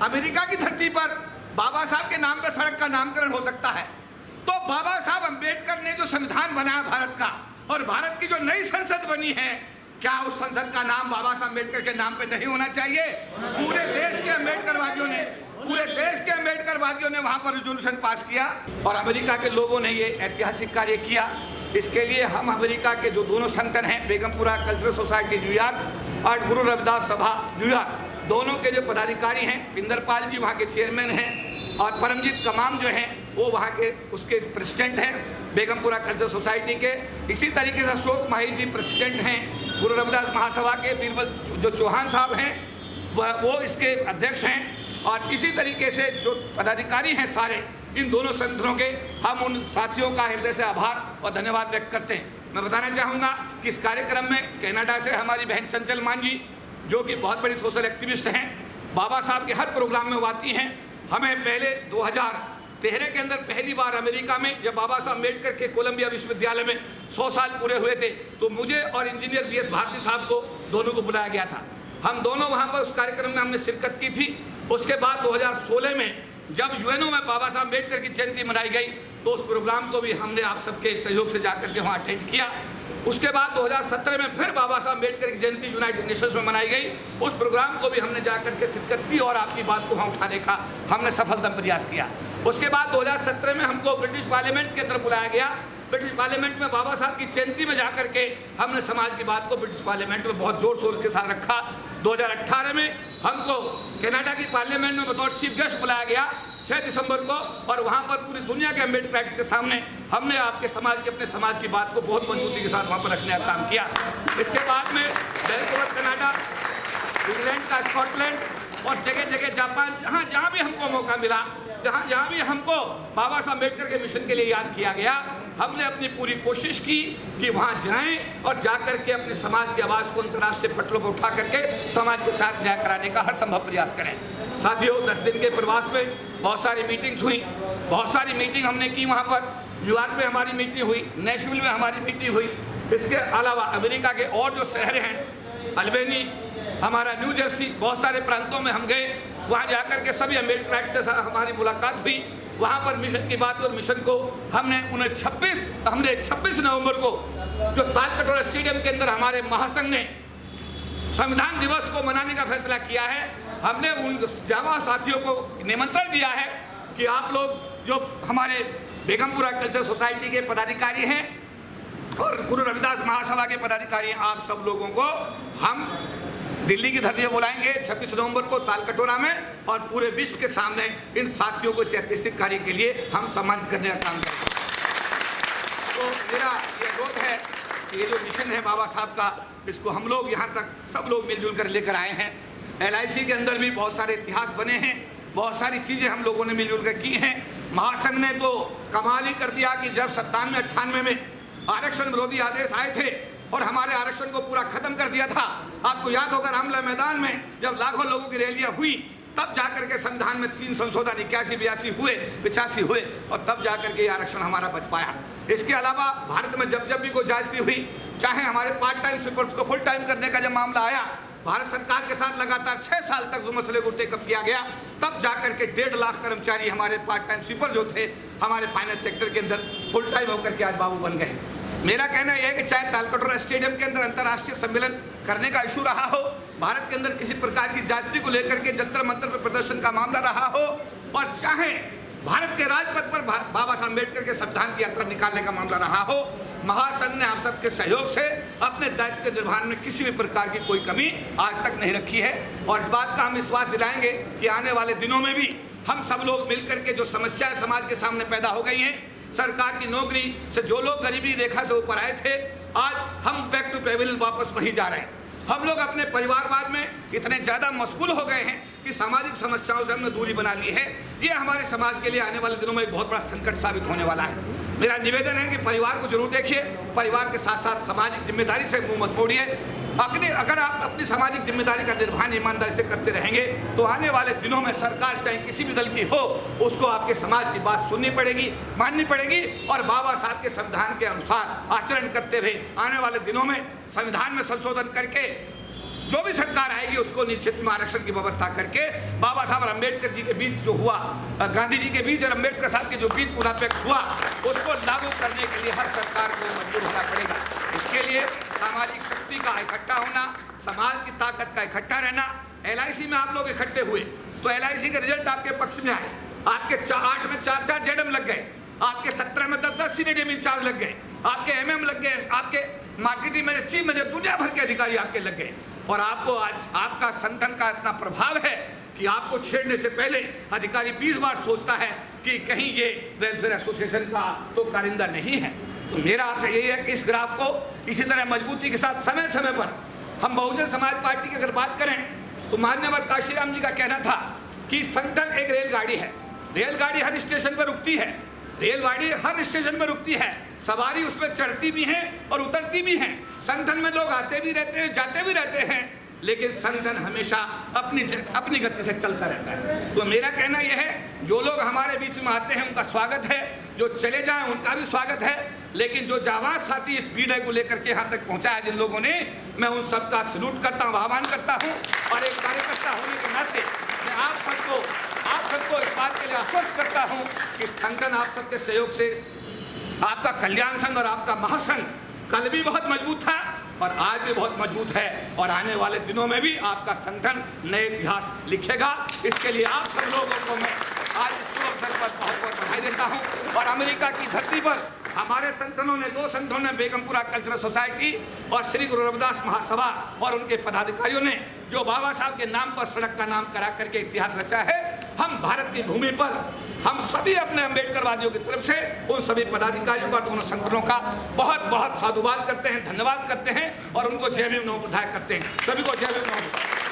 America की धरती पर बाबा साहब के नाम पर सड़क का नामकरण हो सकता है, तो बाबा साहब अंबेडकर ने जो संविधान बनाया भारत का, और भारत की जो नई संसद बनी है, क्या उस संसद का नाम बाबा साहब अम्बेडकर के नाम पे नहीं होना चाहिए? पूरे देश के अम्बेडकरवादियों ने वहां पर रेजोल्यूशन पास किया और अमेरिका के लोगों ने ये ऐतिहासिक कार्य किया। इसके लिए हम अमेरिका के जो दोनों संगठन हैं, बेगमपुरा कल्चरल सोसाइटी न्यूयॉर्क और गुरु रविदास सभा न्यूयॉर्क, दोनों के जो पदाधिकारी हैं, इंदरपाल जी वहाँ के चेयरमैन हैं और परमजीत कमाम जो हैं वो वहाँ के उसके प्रेसिडेंट हैं बेगमपुरा कल्चरल सोसाइटी के। इसी तरीके से अशोक माही जी प्रेसिडेंट हैं गुरु रविदास महासभा के। बीरबल जो चौहान साहब हैं वो इसके अध्यक्ष हैं। और इसी तरीके से जो पदाधिकारी हैं सारे इन दोनों संगठनों के, हम उन साथियों का हृदय से आभार और धन्यवाद व्यक्त करते हैं। मैं बताना चाहूँगा कि इस कार्यक्रम में कनाडा से हमारी बहन चंचल मान जी, जो कि बहुत बड़ी सोशल एक्टिविस्ट हैं, बाबा साहब के हर प्रोग्राम में वो आती हैं। हमें पहले 2013 के अंदर पहली बार अमेरिका में जब बाबा साहब अम्बेडकर के कोलंबिया विश्वविद्यालय में 100 साल पूरे हुए थे, तो मुझे और इंजीनियर BS भारती साहब को दोनों को बुलाया गया था। हम दोनों वहाँ पर उस कार्यक्रम में हमने शिरकत की थी। उसके बाद 2016 में जब UNO में बाबा साहब अम्बेडकर की जयंती मनाई गई, तो उस प्रोग्राम को भी हमने आप सबके सहयोग से जाकर के वहाँ अटेंड किया। उसके बाद 2017 में फिर बाबा साहब अम्बेडकर की जयंती यूनाइटेड नेशंस में मनाई गई। उस प्रोग्राम को भी हमने जाकर के शिरकत की और आपकी बात को वहाँ उठाने का हमने सफलतम प्रयास किया। उसके बाद 2017 में हमको ब्रिटिश पार्लियामेंट के तरफ बुलाया गया। ब्रिटिश पार्लियामेंट में बाबा साहब की जयंती में जाकर के हमने समाज की बात को ब्रिटिश पार्लियामेंट में बहुत जोर शोर के साथ रखा। 2018 में हमको कनाडा की पार्लियामेंट में बतौर चीफ गेस्ट बुलाया गया 6 दिसंबर को, और वहाँ पर पूरी दुनिया के अम्बेडकर के सामने हमने आपके समाज की, अपने समाज की बात को बहुत मजबूती के साथ वहाँ पर रखने का काम किया। इसके बाद में वैंकूवर कनाडा, इंग्लैंड का स्कॉटलैंड और जगह जगह जापान, जहाँ भी हमको मौका मिला, जहाँ भी हमको बाबा साहब अम्बेडकर के मिशन के लिए याद किया गया, हमने अपनी पूरी कोशिश की कि वहाँ जाएं और जाकर के अपने समाज की आवाज़ को अंतर्राष्ट्रीय पटलों पर उठा करके समाज के साथ न्याय कराने का हर संभव प्रयास करें। साथियों, 10 दिन के प्रवास में बहुत सारी मीटिंग्स हुई, बहुत सारी मीटिंग हमने की। वहाँ पर न्यूयॉर्क में हमारी मीटिंग हुई, नेशविल में हमारी मीटिंग हुई। इसके अलावा अमेरिका के और जो शहर हैं, अल्बेनी, हमारा न्यू जर्सी, बहुत सारे प्रांतों में हम गए। वहाँ जाकर के सभी अम्बेडकर से हमारी मुलाकात हुई। वहाँ पर मिशन की बात और मिशन को हमने 26 नवंबर को जो तालकटोरा स्टेडियम के अंदर हमारे महासंघ ने संविधान दिवस को मनाने का फैसला किया है। हमने उन जावा साथियों को निमंत्रण दिया है कि आप लोग जो हमारे बेगमपुरा कल्चरल सोसाइटी के पदाधिकारी हैं और गुरु रविदास महासभा के पदाधिकारी हैं, आप सब लोगों को हम दिल्ली की धरती पर बुलाएंगे 26 नवंबर को तालकटोरा में, और पूरे विश्व के सामने इन साथियों को इस ऐतिहासिक कार्य के लिए हम सम्मानित करने का काम करेंगे। तो मेरा ये अनुरोध है कि ये जो मिशन है बाबा साहब का, इसको हम लोग यहाँ तक सब लोग मिलजुल कर लेकर आए हैं। LIC के अंदर भी बहुत सारे इतिहास बने हैं, बहुत सारी चीज़ें हम लोगों ने मिलजुल कर की हैं। महासंघ ने तो कमाल ही कर दिया कि जब 97-98 में आरक्षण विरोधी आदेश आए थे और हमारे आरक्षण को पूरा खत्म कर दिया था। आपको याद होगा रामला मैदान में जब लाखों लोगों की रैलियां हुई, तब जाकर के संविधान में 3 संशोधन 81, 82 हुए, 85 हुए, और तब जाकर के आरक्षण हमारा बच पाया। इसके अलावा भारत में जब भी कोई ज्यादती हुई, चाहे हमारे पार्ट टाइम स्वीपर्स को फुल टाइम करने का जब मामला आया, भारत सरकार के साथ लगातार 6 साल तक जो मसले को टेकअप किया गया, तब जाकर के 1.5 लाख कर्मचारी हमारे पार्ट टाइम स्वीपर जो थे हमारे फाइनेंस सेक्टर के अंदर फुल टाइम होकर के आज बाबू बन गए। मेरा कहना यह है कि चाहे तालकटोरा स्टेडियम के अंदर अंतर्राष्ट्रीय सम्मेलन करने का इशू रहा हो, भारत के अंदर किसी प्रकार की जाति को लेकर के जंतर मंतर पर प्रदर्शन का मामला रहा हो, और चाहे भारत के राजपथ पर बाबा साहब अम्बेडकर के संविधान की यात्रा निकालने का मामला रहा हो, महासंघ ने आप सबके सहयोग से अपने दायित्व के निर्वहन में किसी भी प्रकार की कोई कमी आज तक नहीं रखी है। और इस बात का हम विश्वास दिलाएंगे कि आने वाले दिनों में भी हम सब लोग मिलकर के जो समस्याएं समाज के सामने पैदा हो गई हैं, सरकार की नौकरी से जो लोग गरीबी रेखा से ऊपर आए थे, आज हम बैक टू पेविलियन वापस वहीं जा रहे हैं। हम लोग अपने परिवारवाद में इतने ज़्यादा मशगूल हो गए हैं कि सामाजिक समस्याओं से हमने दूरी बना ली है। ये हमारे समाज के लिए आने वाले दिनों में एक बहुत बड़ा संकट साबित होने वाला है। मेरा निवेदन है कि परिवार को जरूर देखिए, परिवार के साथ साथ सामाजिक जिम्मेदारी से मुंह मत मोड़िए। अगर आप अपनी सामाजिक जिम्मेदारी का निर्वहन ईमानदारी से करते रहेंगे, तो आने वाले दिनों में सरकार चाहे किसी भी दल की हो, उसको आपके समाज की बात सुननी पड़ेगी, माननी पड़ेगी, और बाबा साहब के संविधान के अनुसार आचरण करते हुए आने वाले दिनों में संविधान में संशोधन करके जो भी सरकार आएगी उसको निश्चित में आरक्षण की व्यवस्था करके बाबा साहब और अम्बेडकर जी के बीच जो हुआ, गांधी जी के बीच और अम्बेडकर साहब के जो बीच मुनाफेक हुआ, उसको लागू करने के लिए हर सरकार को मजबूर होना पड़ेगा। इसके लिए सामाजिक शक्ति का इकट्ठा होना, समाज की ताकत का इकट्ठा रहना। LIC में आप लोग इकट्ठे हुए तो LIC के रिजल्ट आपके पक्ष में आए। आपके 8 में 4 जेडम लग गए, आपके 17 में 10 सीनियर इंचार्ज लग गए, आपके MM लग गए, आपके मार्केटिंग में चीफ में दुनिया भर के अधिकारी आपके लग गए। और आपको आज आपका संगठन का इतना प्रभाव है कि आपको छेड़ने से पहले अधिकारी 20 बार सोचता है कि कहीं ये वेलफेयर एसोसिएशन का तो कारिंदा नहीं है। तो मेरा आपसे यही है कि इस ग्राफ को इसी तरह मजबूती के साथ समय समय पर हम बहुजन समाज पार्टी की अगर बात करें तो मान्यवर काशीराम जी का कहना था कि संगठन एक रेलगाड़ी है, रेलगाड़ी हर स्टेशन पर रुकती है, रेलगाड़ी हर स्टेशन पर रुकती है, सवारी उसमें चढ़ती भी है और उतरती भी है, संगठन में लोग आते भी रहते हैं, जाते भी रहते हैं, लेकिन संगठन हमेशा अपनी गति से चलता रहता है। तो मेरा कहना यह है, जो लोग हमारे बीच में आते हैं उनका स्वागत है, जो चले जाएं उनका भी स्वागत है, लेकिन जो जाबाज साथी इस बीड़े को लेकर के यहाँ तक पहुँचा है जिन लोगों ने, मैं उन सबका सलूट करता हूँ, आह्वान करता हूँ। और एक कार्यकर्ता होने के नाते मैं आप सबको इस बात के लिए आश्वस्त करता हूँ कि संगठन आप सबके सहयोग से, आपका कल्याण संघ और आपका महासंघ कल भी बहुत मजबूत था और आज भी बहुत मजबूत है, और आने वाले दिनों में भी आपका संगठन नए इतिहास लिखेगा। इसके लिए आप सब लोगों को मैं आज इस शुभ अवसर पर बहुत बहुत बधाई देता हूँ। और अमेरिका की धरती पर हमारे संगठनों ने, 2 संगठनों ने, बेगमपुरा कल्चरल सोसाइटी और श्री गुरु रविदास महासभा और उनके पदाधिकारियों ने जो बाबा साहब के नाम पर सड़क का नाम करा करके इतिहास रचा है, हम भारत की भूमि पर हम सभी अपने अम्बेडकरवादियों की तरफ से उन सभी पदाधिकारियों का, दोनों संगठनों का बहुत बहुत साधुवाद करते हैं, धन्यवाद करते हैं और उनको जय भीम नमो बुद्धाय करते हैं। सभी को जय भीम नमो बुद्धाय।